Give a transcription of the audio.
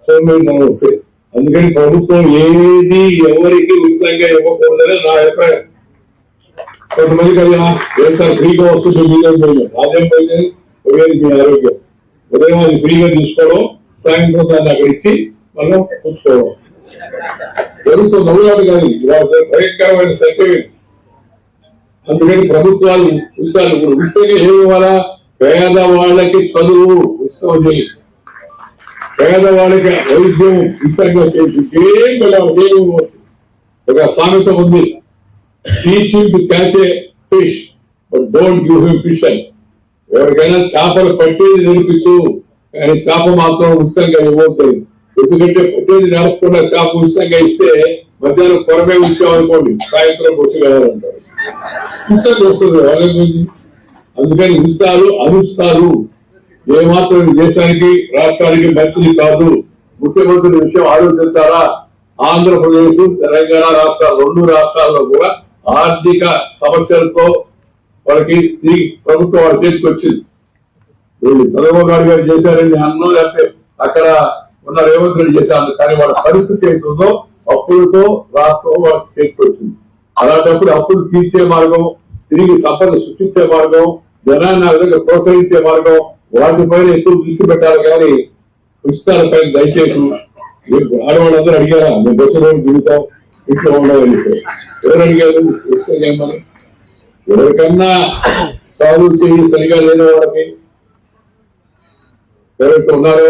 సోమేధనం వస్తాయి. అందుకని ప్రభుత్వం ఏది ఎవరికి ఉచితంగా ఇవ్వకూడదని నా అభిప్రాయం. కొంతమంది కదా సార్ ఫ్రీగా వస్తుంది అదేం పోయింది పోయేది మీ ఆరోగ్యం. ఉదయం అది ఫ్రీగా తీసుకోవడం, సాయంత్రం దాన్ని అక్కడ ఇచ్చి మనం పుచ్చుకోవడం జరుగుతుంది. అవునాడు కానీ భయంకరమైన సత్యం. అందుకని ప్రభుత్వాలు ఉచితాలు ఇప్పుడు ఉచితంగా ఏమి ఇవ్వాలా? పేదవాళ్ళకి చదువు ఉచితం చేయి, పేదవాళ్ళకి వైద్యం ఉచితంగా చేసి ఏం వెళ్ళాలి. ఒక సామెత ఉంది, teach him to catch A fish but don't give him fish అని. ఎవరికైనా చేపలు పట్టేది నేర్పించు, కానీ చేప మాత్రం ఉచితంగా ఇవ్వలేదు. ఎందుకంటే పట్టేది నడపకుండా చేప ఉచితంగా ఇస్తే మధ్యాహ్నం కొరమే ఉంచామనుకోండి, సాయంత్రం వచ్చి కావాలంటారు. ఉచితంగా వస్తుంది వాళ్ళ గురించి. అందుకని ఉచితాలు అనుచితాలు ఏమాత్రం దేశానికి రాష్ట్రానికి మంచిది కాదు. ముఖ్యమంత్రి విషయం ఆలోచించాలా. ఆంధ్రప్రదేశ్ తెలంగాణ రాష్ట్రాలు రెండు రాష్ట్రాల్లో కూడా ఆర్థిక సమస్యలతో వాళ్ళకి ప్రభుత్వం వాళ్ళు చేసుకొచ్చింది. చంద్రబాబు నాయుడు గారు చేశారని అన్నం, లేకపోతే అక్కడ ఉన్న రేవంత్ రెడ్డి చేశారు. కానీ వాళ్ళ పరిస్థితి ఏంటుందో అప్పులతో రాష్ట్రం వాళ్ళకి చేసుకొచ్చింది. అలాంటప్పుడు అప్పులు తీర్చే మార్గం, తిరిగి సంపద సృష్టించే మార్గం, జనాన్ని ఆ విధంగా ప్రోత్సహించే మార్గం, వాటిపైన ఎక్కువ దృష్టి పెట్టాలి. కానీ ఉచితాలపై దయచేసి ఆడవాళ్ళందరూ అడిగారా మేము బస్సులో దిగుతాం ఇంట్లో ఉండవాలి. ఎవరు అడిగారు? ఉచితంగా ఎవరికన్నా కాలు చేయి సరిగా లేని వాళ్ళకి ఎవరైతే ఉన్నారో